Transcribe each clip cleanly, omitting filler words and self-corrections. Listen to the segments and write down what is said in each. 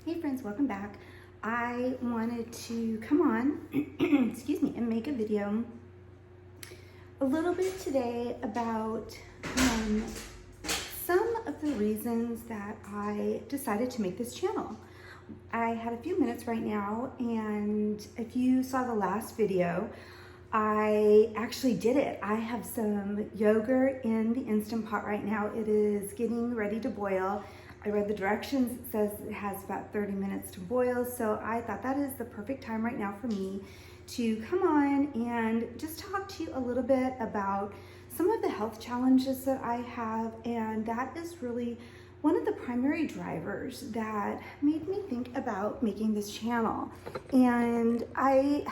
Hey friends, welcome back. I wanted to come on, excuse me, and make a video a little bit today about some of the reasons that I decided to make this channel. I had a few minutes right now, and if you saw the last video, I actually did it. I have some yogurt in the Instant Pot right now. It is getting ready to boil. I read the directions. It says it has about 30 minutes to boil, so I thought that is the perfect time right now for me to come on and just talk to you a little bit about some of the health challenges that I have, and that is really one of the primary drivers that made me think about making this channel. And I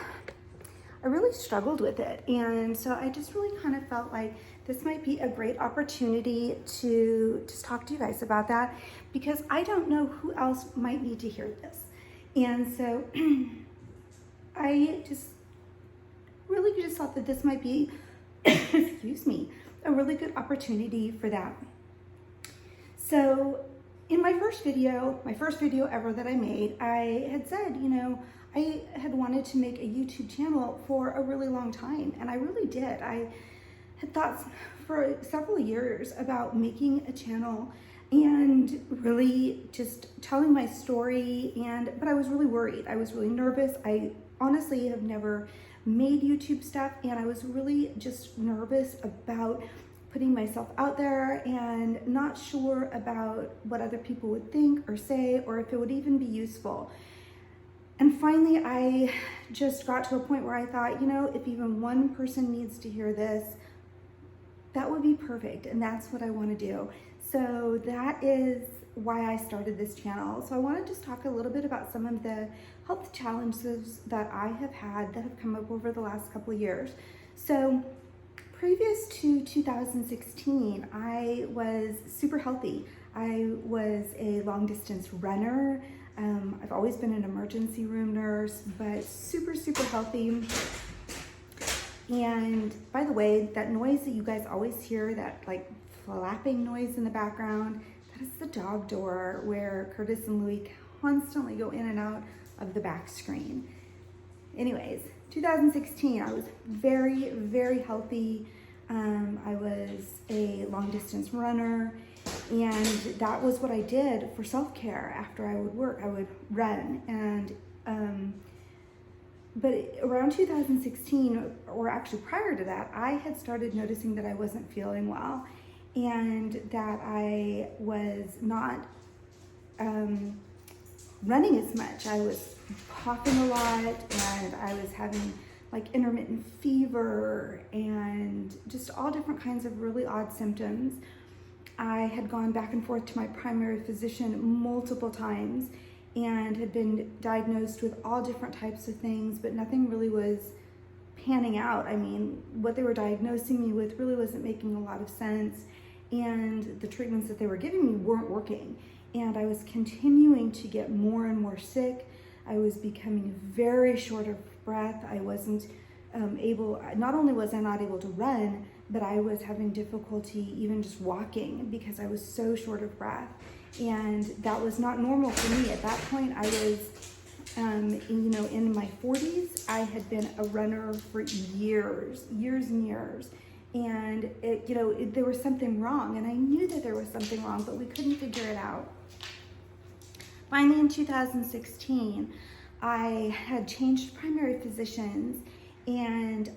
really struggled with it, and so I just really kind of felt like this might be a great opportunity to just talk to you guys about that, because I don't know who else might need to hear this. And so I just really just thought that this might be excuse me, a really good opportunity for that. So in my first video ever that I made, I had said, you know, I had wanted to make a YouTube channel for a really long time, and I really did. I had thought for several years about making a channel and really just telling my story, but I was really worried. I was really nervous. I honestly have never made YouTube stuff, and I was really just nervous about putting myself out there and not sure about what other people would think or say, or if it would even be useful. And finally, I just got to a point where I thought, you know, if even one person needs to hear this, that would be perfect, and that's what I want to do. So that is why I started this channel. So I want to just talk a little bit about some of the health challenges that I have had that have come up over the last couple of years. So previous to 2016, I was super healthy. I was a long distance runner. I've always been an emergency room nurse, but super healthy. And by the way, that noise that you guys always hear, that like flapping noise in the background, that is the dog door where Curtis and Louie constantly go in and out of the back screen. Anyways, 2016, I was very healthy. I was a long distance runner, and that was what I did for self-care. After I would work, I would run. And but around 2016, or actually prior to that, I had started noticing that I wasn't feeling well, and that I was not running as much. I was coughing a lot, and I was having like intermittent fever and just all different kinds of really odd symptoms. I had gone back and forth to my primary physician multiple times and had been diagnosed with all different types of things, but nothing really was panning out. I mean, what they were diagnosing me with really wasn't making a lot of sense, and the treatments that they were giving me weren't working. And I was continuing to get more and more sick. I was becoming very short of breath. I wasn't not only was I not able to run, but I was having difficulty even just walking because I was so short of breath. And that was not normal for me. At that point, I was, in my 40s. I had been a runner for years and years. And there was something wrong, and I knew that there was something wrong, but we couldn't figure it out. Finally, in 2016, I had changed primary physicians, and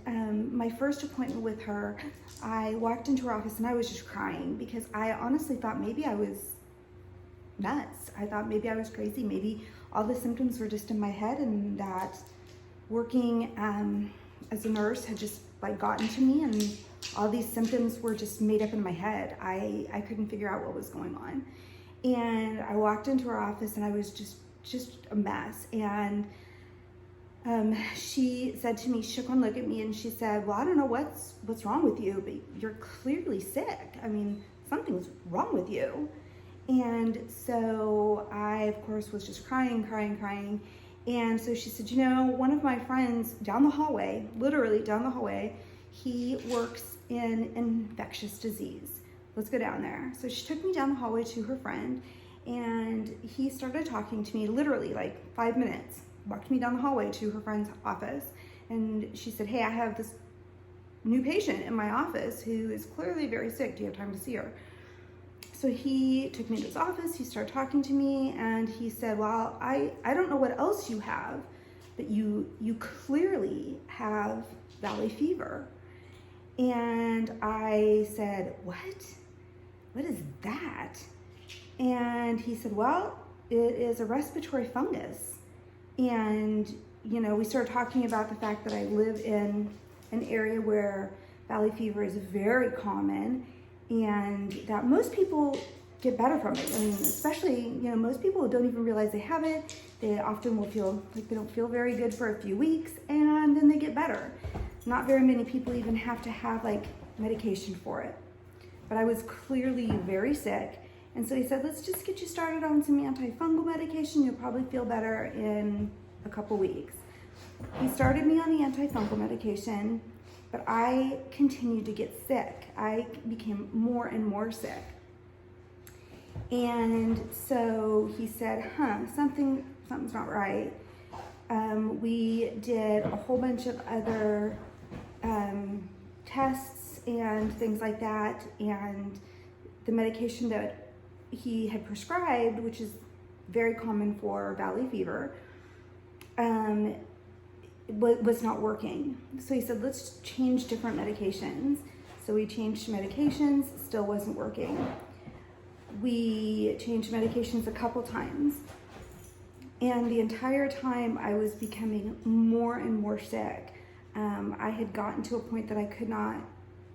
my first appointment with her, I walked into her office and I was just crying because I honestly thought maybe I was nuts. I thought maybe I was crazy. Maybe all the symptoms were just in my head, and that working as a nurse had just like gotten to me, and all these symptoms were just made up in my head. I couldn't figure out what was going on. And I walked into her office and I was just a mess. And she said to me, she took one look at me and she said, well, I don't know what's wrong with you, but you're clearly sick. I mean, something's wrong with you. And so I, of course, was just crying. And so she said, you know, one of my friends down the hallway, literally down the hallway, he works in infectious disease. Let's go down there. So she took me down the hallway to her friend, and he started talking to me literally like 5 minutes, walked me down the hallway to her friend's office, and she said, hey, I have this new patient in my office who is clearly very sick. Do you have time to see her? So he took me to his office, he started talking to me, and he said, well, I don't know what else you have, but you clearly have valley fever. And I said, what? What is that? And he said, well, it is a respiratory fungus. And, you know, we started talking about the fact that I live in an area where valley fever is very common, and that most people get better from it. I mean, especially, you know, most people don't even realize they have it. They often will feel like they don't feel very good for a few weeks, and then they get better. Not very many people even have to have like medication for it. But I was clearly very sick. And so he said, let's just get you started on some antifungal medication. You'll probably feel better in a couple weeks. He started me on the antifungal medication, but I continued to get sick. I became more and more sick. And so he said, something's not right. We did a whole bunch of other tests and things like that, and the medication that he had prescribed, which is very common for valley fever, was not working. So he said, let's change different medications. So we changed medications, still wasn't working. We changed medications a couple times, and the entire time I was becoming more and more sick. I had gotten to a point that I could not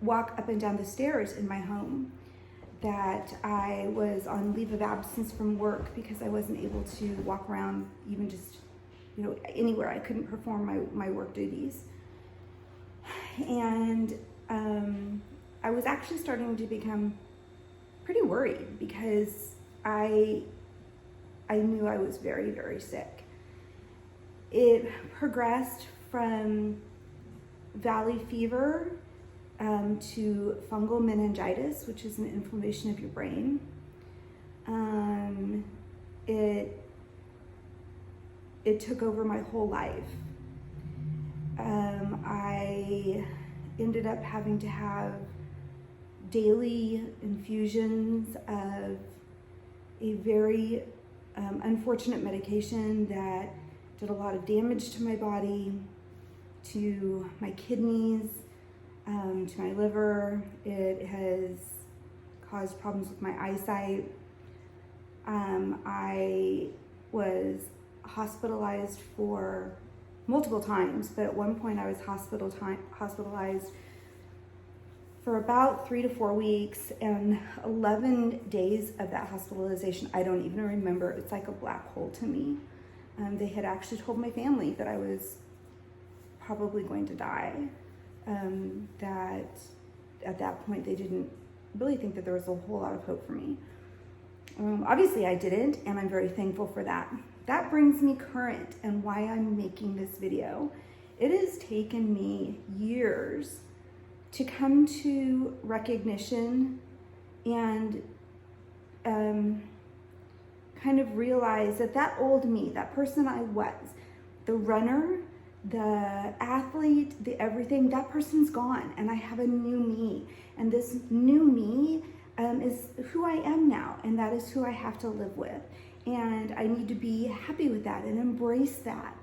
walk up and down the stairs in my home, that I was on leave of absence from work because I wasn't able to walk around even just, you know, anywhere. I couldn't perform my work duties. And I was actually starting to become pretty worried because I knew I was very, very sick. It progressed from valley fever to fungal meningitis, which is an inflammation of your brain. It took over my whole life. I ended up having to have daily infusions of a very unfortunate medication that did a lot of damage to my body, to my kidneys, to my liver. It has caused problems with my eyesight. I was hospitalized for multiple times, but at one point I was hospitalized for about 3 to 4 weeks, and 11 days of that hospitalization, I don't even remember. It's like a black hole to me. They had actually told my family that I was probably going to die. That at that point they didn't really think that there was a whole lot of hope for me. Obviously I didn't, and I'm very thankful for that. That brings me current and why I'm making this video. It has taken me years to come to recognition and kind of realize that that old me, that person I was, the runner, the athlete, the everything, that person's gone, and I have a new me. And this new me is who I am now, and that is who I have to live with. And I need to be happy with that and embrace that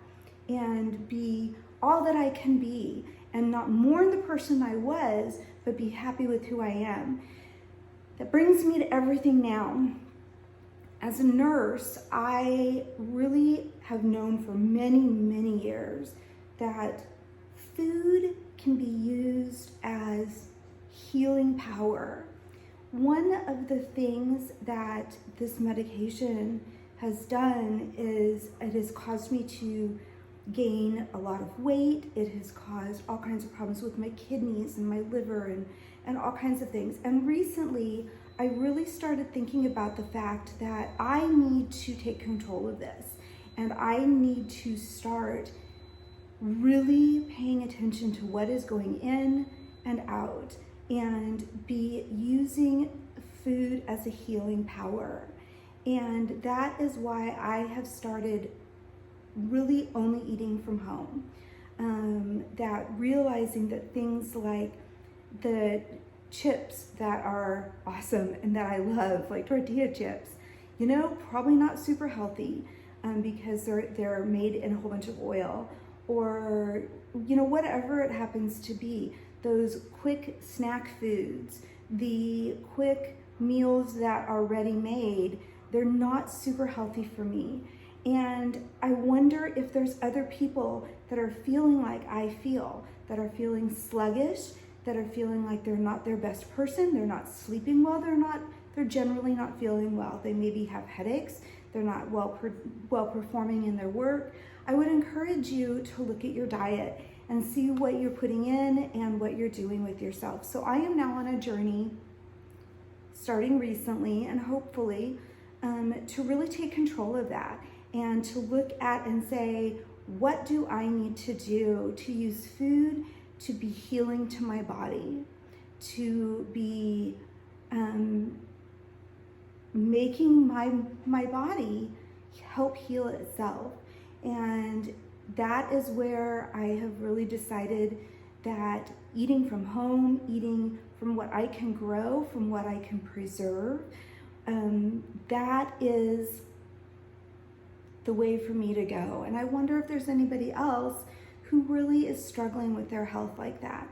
and be all that I can be, and not mourn the person I was, but be happy with who I am. That brings me to everything now. As a nurse, I really have known for many, many years that food can be used as healing power. One of the things that this medication has done is it has caused me to gain a lot of weight. It has caused all kinds of problems with my kidneys and my liver and all kinds of things. And recently, I really started thinking about the fact that I need to take control of this, and I need to start really paying attention to what is going in and out, and be using food as a healing power. And that is why I have started really only eating from home. That realizing that things like the chips that are awesome and that I love, like tortilla chips, you know, probably not super healthy because they're made in a whole bunch of oil, or, you know, whatever it happens to be. Those quick snack foods, the quick meals that are ready made, they're not super healthy for me. And I wonder if there's other people that are feeling like I feel, that are feeling sluggish, that are feeling like they're not their best person, they're not sleeping well, they're generally not feeling well. They maybe have headaches, they're not well performing in their work. I would encourage you to look at your diet and see what you're putting in and what you're doing with yourself. So I am now on a journey, starting recently and hopefully, to really take control of that and to look at and say, what do I need to do to use food to be healing to my body, to be making my body help heal itself. And that is where I have really decided that eating from home, eating from what I can grow, from what I can preserve, that is the way for me to go. And I wonder if there's anybody else who really is struggling with their health like that.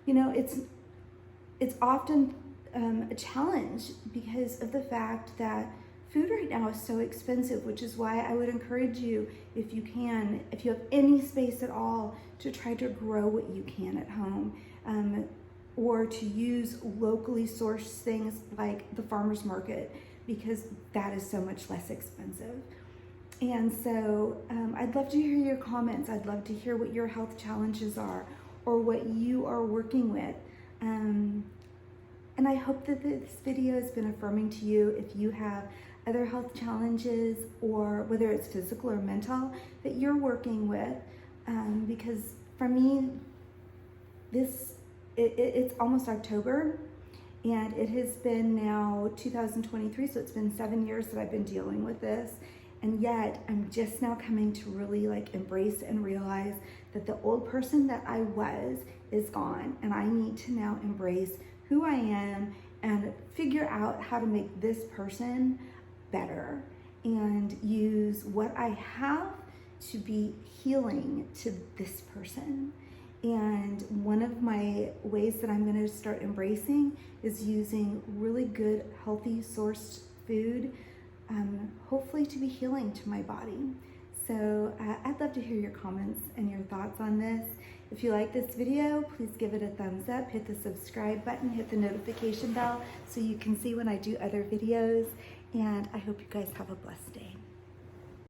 You know, it's often a challenge because of the fact that food right now is so expensive, which is why I would encourage you, if you can, if you have any space at all, to try to grow what you can at home, or to use locally sourced things like the farmer's market, because that is so much less expensive. And so I'd love to hear your comments. I'd love to hear what your health challenges are or what you are working with. And I hope that this video has been affirming to you if you have other health challenges, or whether it's physical or mental, that you're working with. Because for me, it's almost October, and it has been now 2023, so it's been 7 years that I've been dealing with this. And yet I'm just now coming to really like embrace and realize that the old person that I was is gone, and I need to now embrace who I am and figure out how to make this person better and use what I have to be healing to this person. And one of my ways that I'm going to start embracing is using really good, healthy sourced food, hopefully to be healing to my body. So I'd love to hear your comments and your thoughts on this. If you like this video, please give it a thumbs up, hit the subscribe button, hit the notification bell so you can see when I do other videos. And I hope you guys have a blessed day.